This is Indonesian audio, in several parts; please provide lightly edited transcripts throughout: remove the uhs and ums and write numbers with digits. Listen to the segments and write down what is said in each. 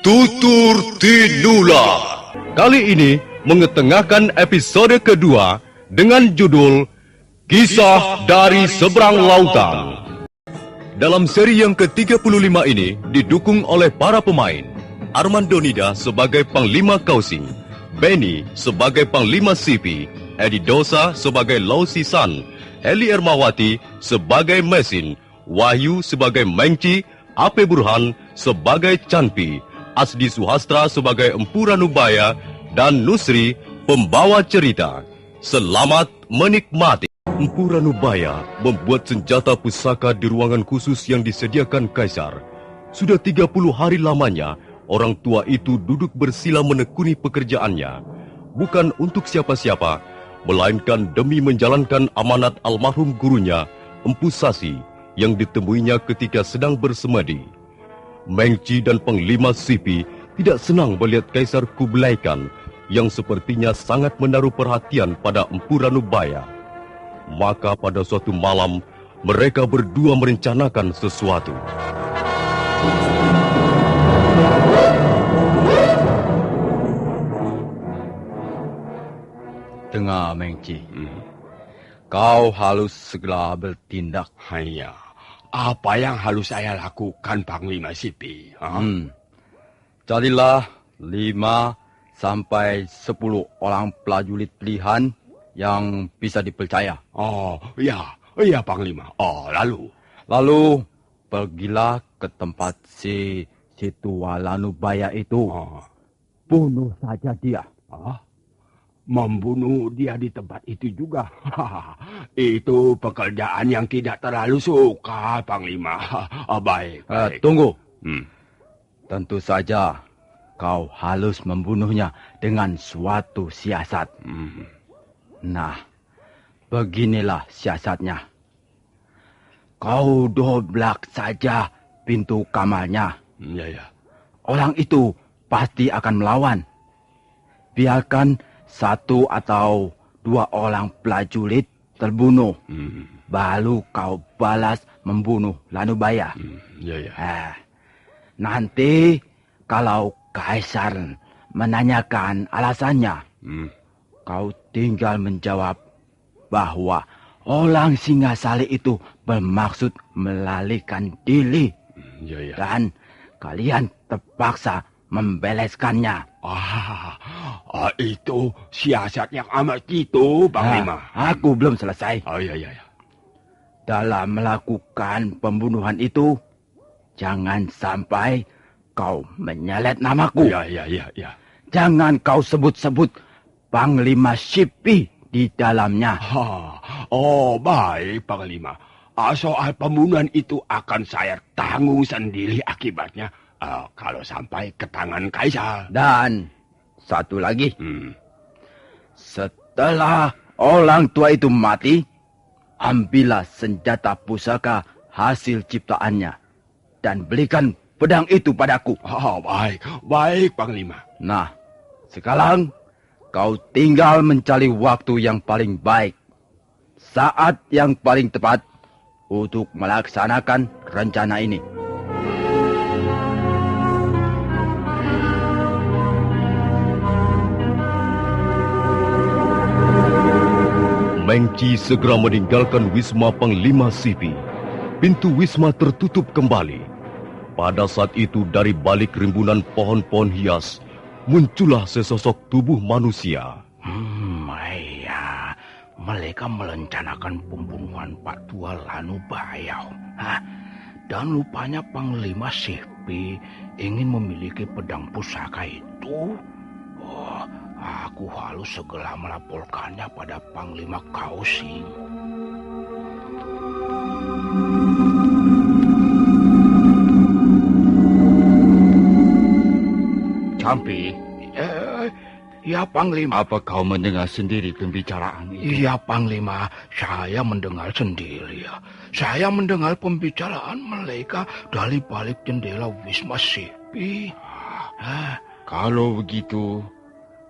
Tutur Tinula. Kali ini mengetengahkan episode kedua dengan judul Kisah dari Seberang Lautan. Dalam seri yang ke-35 ini didukung oleh para pemain Armando Nida sebagai Panglima Kausi, Benny sebagai Panglima Sipi, Edi Dosa sebagai Lau Sisan, Heli Ermawati sebagai Mesin, Wahyu sebagai Mengci, Ape Burhan sebagai Canpi, Asdi Suhastra sebagai Empu Ranubaya, dan Nusri pembawa cerita. Selamat menikmati. Empu Ranubaya membuat senjata pusaka di ruangan khusus yang disediakan Kaisar. Sudah 30 hari lamanya orang tua itu duduk bersila menekuni pekerjaannya. Bukan untuk siapa-siapa, melainkan demi menjalankan amanat almarhum gurunya, Empu Sasi, yang ditemuinya ketika sedang bersemedi. Mengci dan Panglima Sipi tidak senang melihat Kaisar Kublai Khan yang sepertinya sangat menaruh perhatian pada Empu Ranubaya. Maka pada suatu malam, mereka berdua merencanakan sesuatu. Dengar, Mengci. Kau harus segera bertindak. Hanya, apa yang harus saya lakukan, Panglima Sipi? Carilah 5 sampai 10 orang prajurit pilihan yang bisa dipercaya. Oh, iya Panglima. Oh, lalu pergilah ke tempat si Tua Ranubaya itu. Bunuh saja dia. Membunuh dia di tempat itu juga. Itu pekerjaan yang tidak terlalu suka, Panglima. Baik. Tunggu. Tentu saja kau harus membunuhnya dengan suatu siasat. Nah, beginilah siasatnya. Kau doblak saja pintu kamarnya. Ya. Orang itu pasti akan melawan. Biarkan 1 atau 2 orang prajurit terbunuh. Baru kau balas membunuh Ranubaya. Ya. Nanti kalau Kaisar menanyakan alasannya, kau tinggal menjawab bahwa orang Singasari itu bermaksud melarikan diri. Ya. Dan kalian terpaksa membeleskannya. Itu siasat yang amat jitu, Panglima. Aku belum selesai. Ya. Dalam melakukan pembunuhan itu, jangan sampai kau menyelet namaku. Ya. Jangan kau sebut-sebut Panglima Sipi di dalamnya. Baik, Panglima. Soal pembunuhan itu akan saya tanggung sendiri akibatnya. Kalau sampai ke tangan Kaisar. Dan satu lagi. Setelah orang tua itu mati, ambillah senjata pusaka hasil ciptaannya dan berikan pedang itu padaku. Baik, Panglima. Nah, sekarang kau tinggal mencari waktu yang paling baik, saat yang paling tepat untuk melaksanakan rencana ini. Mengci segera meninggalkan Wisma Panglima Sipi. Pintu Wisma tertutup kembali. Pada saat itu dari balik rimbunan pohon-pohon hias, muncullah sesosok tubuh manusia. Mereka merencanakan pembunuhan Pak Tua Ranubaya. Dan rupanya Panglima Sipi ingin memiliki pedang pusaka itu. Aku harus segera melaporkannya pada Panglima Kausi. Canpi. Ya, Panglima. Apa kau mendengar sendiri pembicaraan itu? Iya, Panglima. Saya mendengar sendiri. Saya mendengar pembicaraan mereka dari balik jendela Wisma Sipi. Kalau begitu,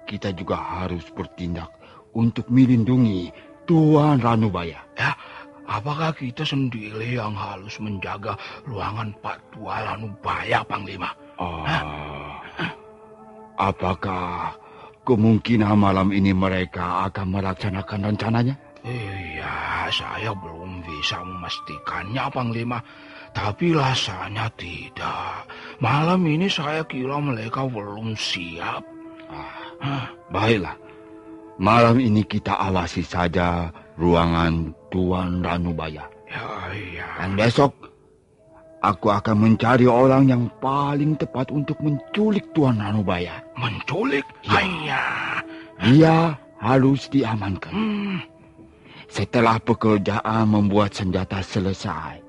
kita juga harus bertindak untuk melindungi Tuan Ranubaya. Apakah kita sendiri yang harus menjaga ruangan Pak Tua Ranubaya, Panglima? Apakah kemungkinan malam ini mereka akan melaksanakan rencananya? Iya, saya belum bisa memastikannya, Panglima. Tapi rasanya tidak. Malam ini saya kira mereka belum siap. Baiklah. Malam ini kita awasi saja ruangan Tuan Ranubaya. Ya. Dan besok, aku akan mencari orang yang paling tepat untuk menculik Tuan Ranubaya. Menculik? Ya. Iya. Dia harus diamankan. Setelah pekerjaan membuat senjata selesai,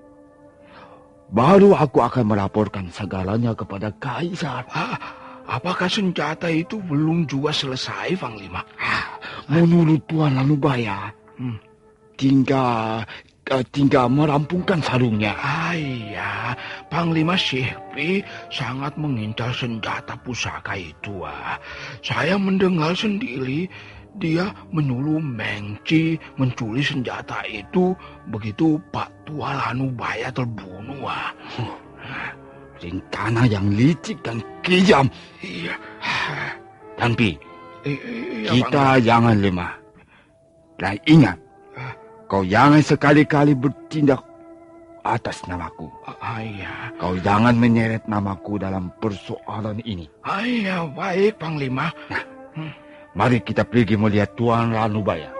baru aku akan melaporkan segalanya kepada Kaisar. Apakah senjata itu belum juga selesai, Panglima? Menurut Tuan Ranubaya, tinggal merampungkan sarungnya. Iya, Panglima Shihbi sangat mengincar senjata pusaka itu. Saya mendengar sendiri dia menyuruh Mengci menculik senjata itu begitu Pak Tuan Ranubaya terbunuh. Rencana yang licik dan kejam. Iya. Tapi Iya, kita jangan lemah. Dan ingat, kau jangan sekali-kali bertindak atas namaku. Iya. Kau jangan menyeret namaku dalam persoalan ini. Iya, baik, Panglima. Mari kita pergi melihat Tuan Ranubaya.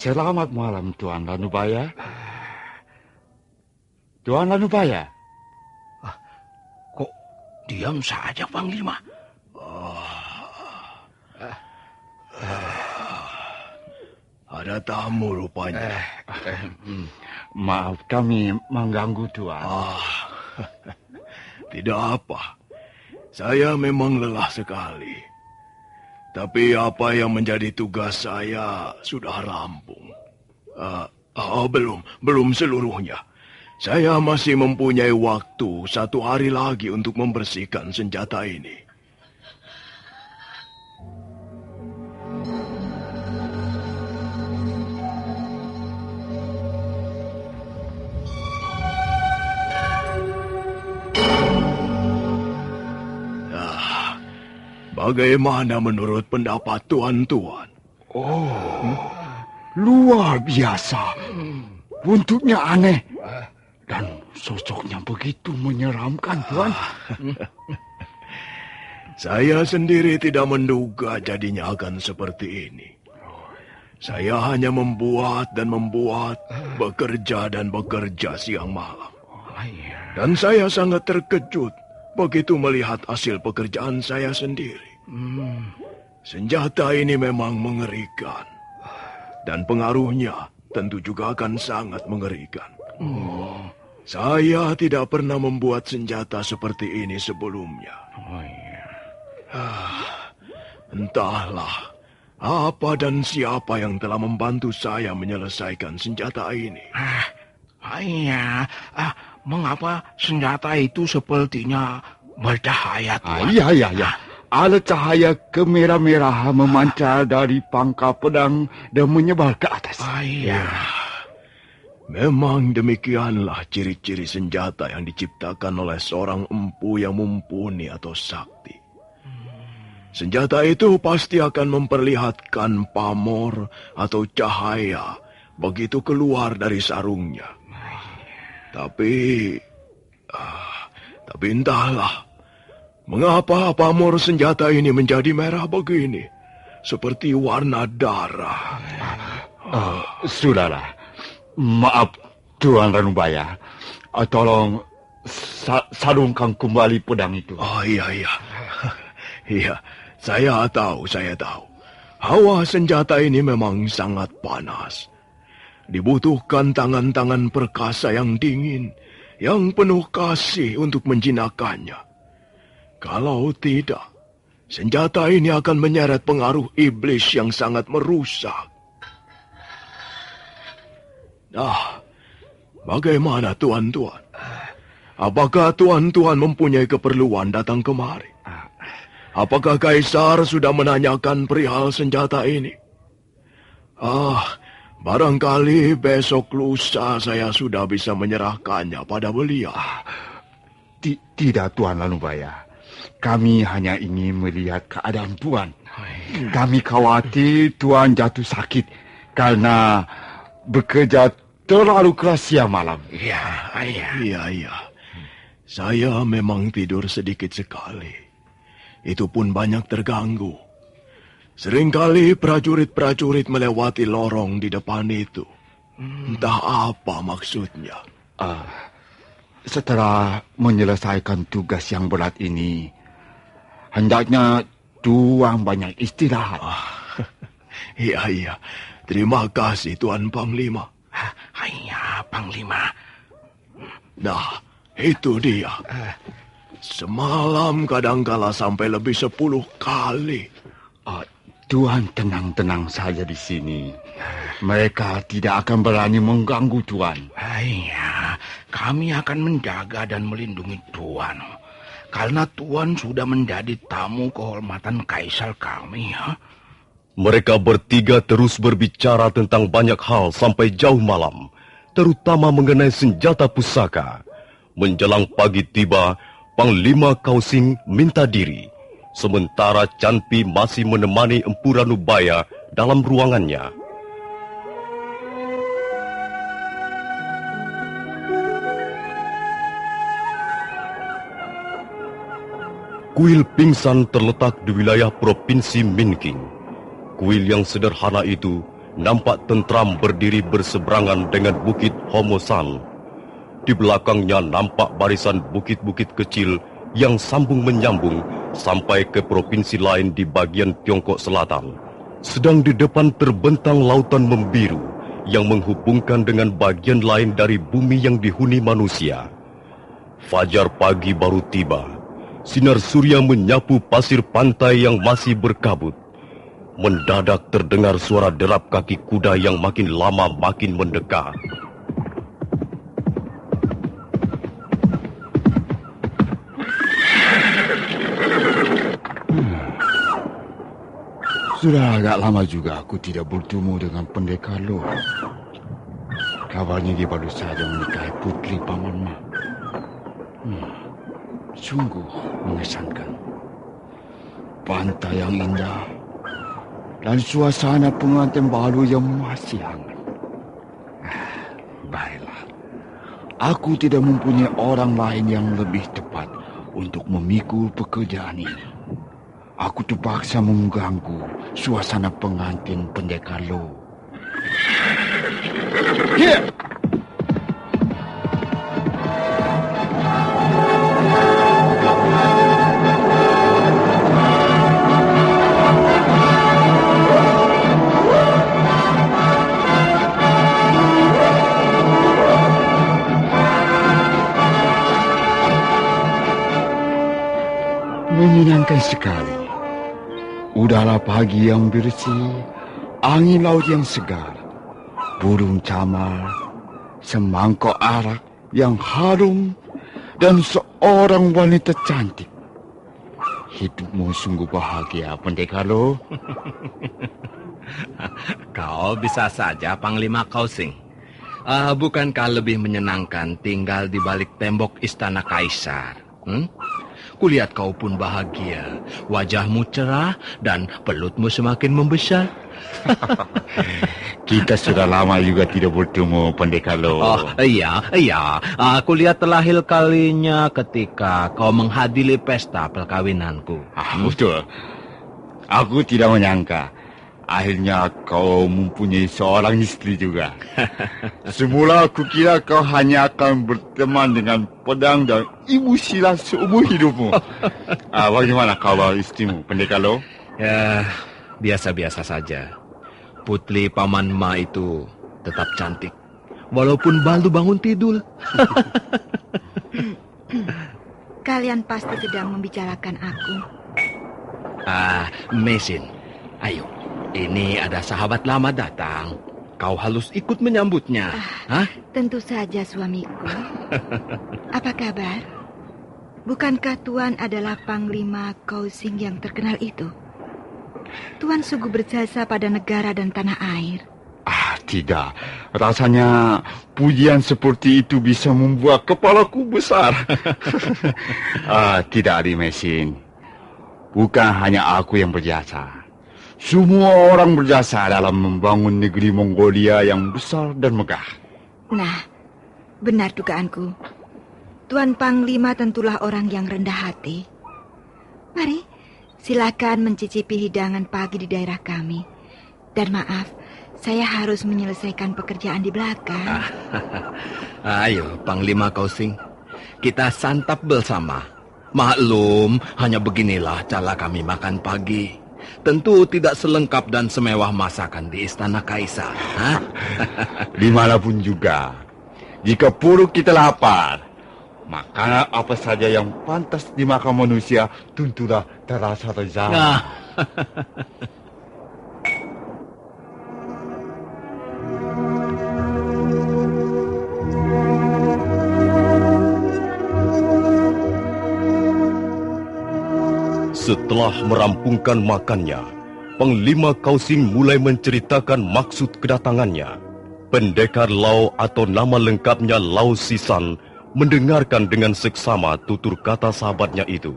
Selamat malam, Tuan Ranubaya. Tuan Ranubaya. Kok diam saja, Panglima? Ada tamu rupanya. Maaf kami mengganggu, Tuan. Tidak apa. Saya memang lelah sekali. Tapi apa yang menjadi tugas saya sudah rampung. Belum seluruhnya. Saya masih mempunyai waktu 1 hari lagi untuk membersihkan senjata ini. Bagaimana menurut pendapat tuan-tuan? Luar biasa. Bentuknya aneh. Dan sosoknya begitu menyeramkan, Tuan. Saya sendiri tidak menduga jadinya akan seperti ini. Saya hanya membuat, bekerja dan bekerja siang malam. Dan saya sangat terkejut begitu melihat hasil pekerjaan saya sendiri. Senjata ini memang mengerikan. Dan pengaruhnya tentu juga akan sangat mengerikan. Saya tidak pernah membuat senjata seperti ini sebelumnya. Entahlah apa dan siapa yang telah membantu saya menyelesaikan senjata ini. Mengapa senjata itu sepertinya bercahaya, Tuan? Iya. Ada cahaya kemerah-merahan memancar dari pangkal pedang dan menyebar ke atas. Memang demikianlah ciri-ciri senjata yang diciptakan oleh seorang empu yang mumpuni atau sakti. Senjata itu pasti akan memperlihatkan pamor atau cahaya begitu keluar dari sarungnya. Tapi entahlah, mengapa pamor senjata ini menjadi merah begini, seperti warna darah. Sudahlah, maaf Tuan Ranubaya. Tolong sarungkan kembali pedang itu. Iya, saya tahu. Hawa senjata ini memang sangat panas. Dibutuhkan tangan-tangan perkasa yang dingin, yang penuh kasih untuk menjinakkannya. Kalau tidak, senjata ini akan menyeret pengaruh iblis yang sangat merusak. Bagaimana tuan-tuan? Apakah tuan-tuan mempunyai keperluan datang kemari? apakah Kaisar sudah menanyakan perihal senjata ini? Barangkali besok lusa saya sudah bisa menyerahkannya pada beliau. Tidak, Tuan Lanubaya. Kami hanya ingin melihat keadaan Tuan. Kami khawatir Tuan jatuh sakit karena bekerja terlalu keras siang malam. Iya. Saya memang tidur sedikit sekali. Itu pun banyak terganggu. Seringkali prajurit-prajurit melewati lorong di depan itu. Entah apa maksudnya. Setelah menyelesaikan tugas yang berat ini, hendaknya Tuan banyak istirahat. Iya. Terima kasih, Tuan Panglima. Panglima. Nah, itu dia. Semalam kadangkala sampai lebih 10 kali. Tuan tenang-tenang saja di sini. Mereka tidak akan berani mengganggu Tuan. Kami akan menjaga dan melindungi Tuan. Karena Tuan sudah menjadi tamu kehormatan Kaisar kami. Mereka bertiga terus berbicara tentang banyak hal sampai jauh malam, terutama mengenai senjata pusaka. Menjelang pagi tiba, Panglima Kausing minta diri, sementara Canpi masih menemani Empu Ranubaya dalam ruangannya. Kuil pingsan terletak di wilayah Provinsi Minking. Kuil yang sederhana itu nampak tentram berdiri berseberangan dengan Bukit Homosan. Di belakangnya nampak barisan bukit-bukit kecil yang sambung menyambung sampai ke provinsi lain di bagian Tiongkok Selatan. Sedang di depan terbentang lautan membiru yang menghubungkan dengan bagian lain dari bumi yang dihuni manusia. Fajar pagi baru tiba. Sinar surya menyapu pasir pantai yang masih berkabut. Mendadak terdengar suara derap kaki kuda yang makin lama makin mendekat. Sudah agak lama juga aku tidak bertemu dengan Pendekar Lo. Kabarnya dia baru saja menikahi putri Paman Ma. Sungguh mengesankan. Pantai yang indah dan suasana pengantin baru yang masih hangat. Baiklah, aku tidak mempunyai orang lain yang lebih tepat untuk memikul pekerjaan ini. Aku terpaksa mengganggu suasana pengantin Pendekar Lo. Here! Menyenangkan sekali. Udara pagi yang bersih, angin laut yang segar, burung camar, semangkok arak yang harum, dan seorang wanita cantik. Hidupmu sungguh bahagia, Pendekar Lo. Kau bisa saja, Panglima Kausing. Bukankah lebih menyenangkan tinggal di balik tembok istana Kaisar? Kulihat kau pun bahagia, wajahmu cerah dan pelutmu semakin membesar. Kita sudah lama juga tidak bertemu, Pendekar Lo. Oh, iya. Aku lihat terakhir kalinya ketika kau menghadiri pesta perkawinanku. Betul. Aku tidak menyangka. Akhirnya kau mempunyai seorang istri juga. Semula aku kira kau hanya akan berteman dengan pedang dan ibu silat seumur hidupmu. Bagaimana kabar istrimu, Pendekar Lo? Ya, biasa-biasa saja. Putri Paman Ma itu tetap cantik, walaupun baru bangun tidur. Kalian pasti sedang membicarakan aku. Mesin, ayo. Ini ada sahabat lama datang. Kau harus ikut menyambutnya. Tentu saja, suamiku. Apa kabar? Bukankah Tuan adalah Panglima Kausing yang terkenal itu? Tuan sungguh berjasa pada negara dan tanah air. Tidak. Rasanya pujian seperti itu bisa membuat kepalaku besar. Tidak, Ari Mesin. Bukan hanya aku yang berjasa. Semua orang berjasa dalam membangun negeri Mongolia yang besar dan megah. Nah, benar dugaanku. Tuan Panglima tentulah orang yang rendah hati. Mari, silakan mencicipi hidangan pagi di daerah kami. Dan maaf, saya harus menyelesaikan pekerjaan di belakang. Ayo, Panglima Kausing. Kita santap bersama. Maklum, hanya beginilah cara kami makan pagi. Tentu tidak selengkap dan semewah masakan di Istana Kaisar. Dimanapun juga, jika perlu kita lapar, makanan apa saja yang pantas dimakan manusia tentulah terasa lezat. Setelah merampungkan makannya, Panglima Kausing mulai menceritakan maksud kedatangannya. Pendekar Lau atau nama lengkapnya Lau Sisan mendengarkan dengan seksama tutur kata sahabatnya itu.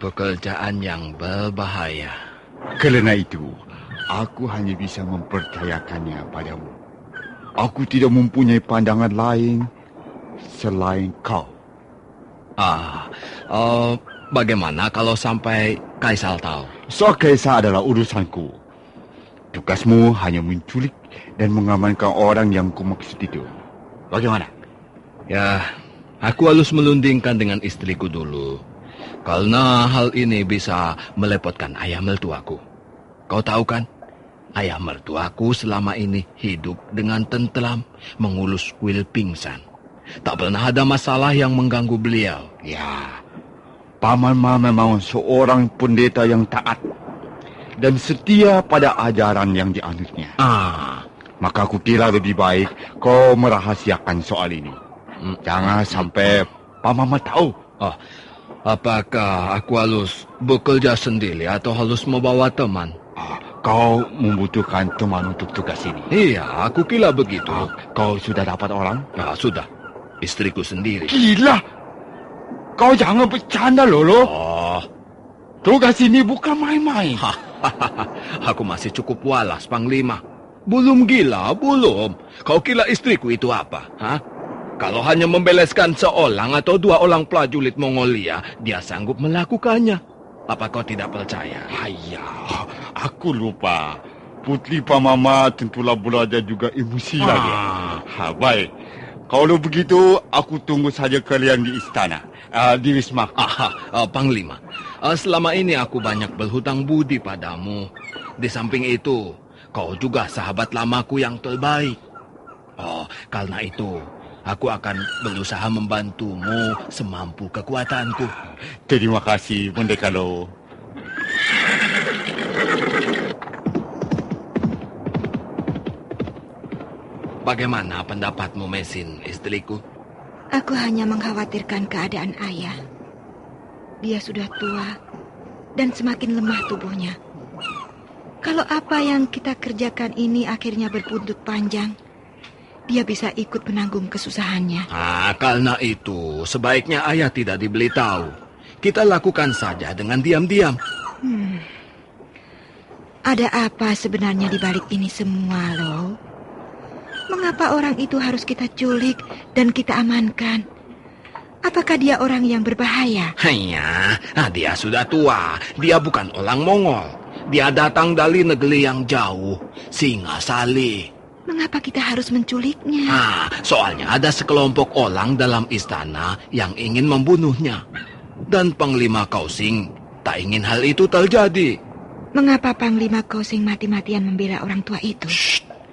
Pekerjaan yang berbahaya. Karena itu, aku hanya bisa mempercayakannya padamu. Aku tidak mempunyai pandangan lain selain kau. Bagaimana kalau sampai Kaisar tahu? Soal Kaisar adalah urusanku. Tugasmu hanya menculik dan mengamankan orang yang kumaksud itu. Bagaimana? Ya, aku harus melundingkan dengan istriku dulu. Karena hal ini bisa melepotkan ayah mertuaku. Kau tahu kan? Ayah mertuaku selama ini hidup dengan tentram, mengulus kuil pingsan. Tak pernah ada masalah yang mengganggu beliau. Ya, Paman Ma memang seorang pendeta yang taat dan setia pada ajaran yang dianutnya. Maka aku kira lebih baik kau merahasiakan soal ini. Jangan sampai Paman Ma tahu. Apakah aku harus bekerja sendiri atau harus membawa teman? Kau membutuhkan teman untuk tugas ini. Iya, aku kira begitu. Kau sudah dapat orang? Sudah. Istriku sendiri. Gila! Kau jangan bercanda, Lolo. Tugas ini bukan main-main. Aku masih cukup walas, Panglima. Belum gila, belum. Kau kira istriku itu apa? Kalau hanya membeleskan seorang atau dua orang prajurit Mongolia, dia sanggup melakukannya. Apa kau tidak percaya? Aku lupa. Putri Pamama tentulah belajar juga emosi lagi. Baik. Kalau begitu, aku tunggu saja kalian di istana, di Wisma. Panglima, selama ini aku banyak berhutang budi padamu. Di samping itu, kau juga sahabat lamaku yang terbaik. Karena itu, aku akan berusaha membantumu semampu kekuatanku. Terima kasih, Pendekar Lau. Bagaimana pendapatmu, Mesin, istriku? Aku hanya mengkhawatirkan keadaan ayah. Dia sudah tua dan semakin lemah tubuhnya. Kalau apa yang kita kerjakan ini akhirnya berbuntut panjang, dia bisa ikut menanggung kesusahannya. Karena itu, sebaiknya ayah tidak diberitahu. Kita lakukan saja dengan diam-diam. Ada apa sebenarnya di balik ini semua, Lau? Mengapa orang itu harus kita culik dan kita amankan? Apakah dia orang yang berbahaya? Dia sudah tua. Dia bukan orang Mongol. Dia datang dari negeri yang jauh, Singasali. Mengapa kita harus menculiknya? Soalnya ada sekelompok orang dalam istana yang ingin membunuhnya. Dan Panglima Kausing tak ingin hal itu terjadi. Mengapa Panglima Kausing mati-matian membela orang tua itu?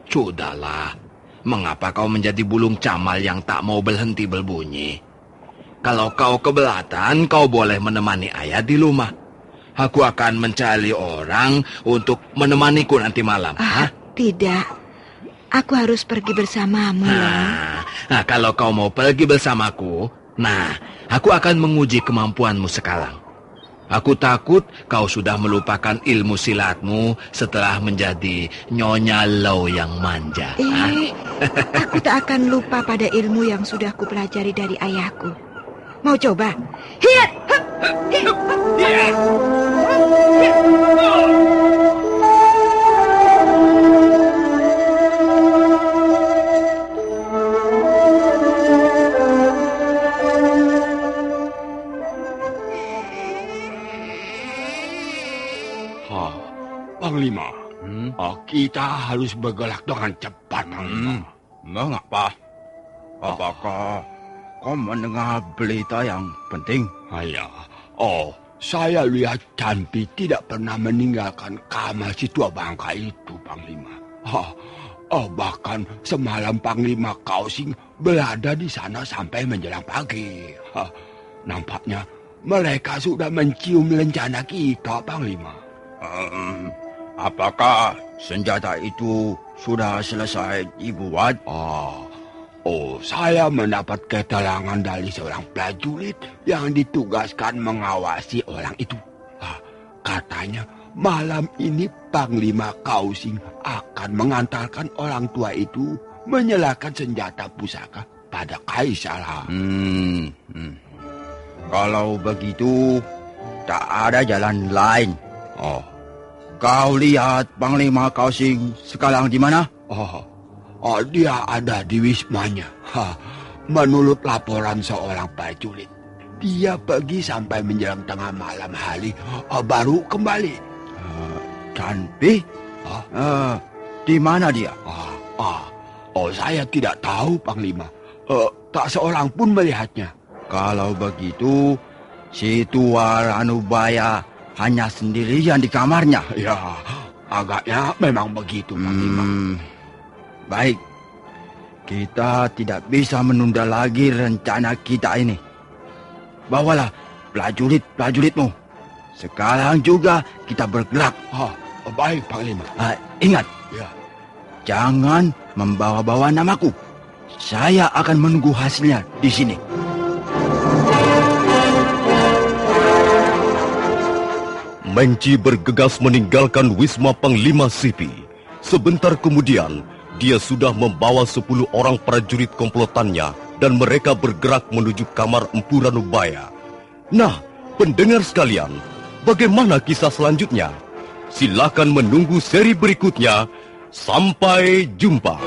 Sudahlah. Mengapa kau menjadi bulung camal yang tak mau berhenti berbunyi? Kalau kau keberatan, kau boleh menemani ayah di rumah. Aku akan mencari orang untuk menemaniku nanti malam. Tidak. Aku harus pergi bersamamu. Nah, kalau kau mau pergi bersamaku, aku akan menguji kemampuanmu Sekalang. Aku takut kau sudah melupakan ilmu silatmu setelah menjadi Nyonya Lau yang manja. Aku tak akan lupa pada ilmu yang sudah kupelajari dari ayahku. Mau coba? Hiat! Hup! Hiat! Hiat! Panglima, kita harus bergerak dengan cepat, Panglima. Mengapa? Apakah kau mendengar berita yang penting? Ya. Saya lihat Canpi tidak pernah meninggalkan kamar si tua bangka itu, Panglima. Bahkan semalam Panglima Kausing berada di sana sampai menjelang pagi. Nampaknya mereka sudah mencium lencana kita, Panglima. Apakah senjata itu sudah selesai dibuat? Saya mendapat keterangan dari seorang prajurit yang ditugaskan mengawasi orang itu. Katanya malam ini Panglima Kausing akan mengantarkan orang tua itu menyerahkan senjata pusaka pada Kaisar. Kalau begitu, tak ada jalan lain. Kau lihat Panglima Kausing sekarang di mana? Dia ada di wismanya. Menurut laporan seorang prajurit, dia pergi sampai menjelang tengah malam hari, baru kembali. Canpi? Di mana dia? Saya tidak tahu, Panglima. Tak seorang pun melihatnya. Kalau begitu, si tua Ranubaya hanya sendirian di kamarnya. Ya, agaknya memang begitu, Panglima. Baik, kita tidak bisa menunda lagi rencana kita ini. Bawalah prajurit-prajuritmu. Sekarang juga kita bergerak. Baik, Panglima. Ingat, ya, jangan membawa-bawa namaku. Saya akan menunggu hasilnya di sini. Menci bergegas meninggalkan Wisma Panglima Sipi. Sebentar kemudian, dia sudah membawa 10 orang prajurit komplotannya dan mereka bergerak menuju kamar Empu Ranubaya. Nah, pendengar sekalian, bagaimana kisah selanjutnya? Silakan menunggu seri berikutnya. Sampai jumpa.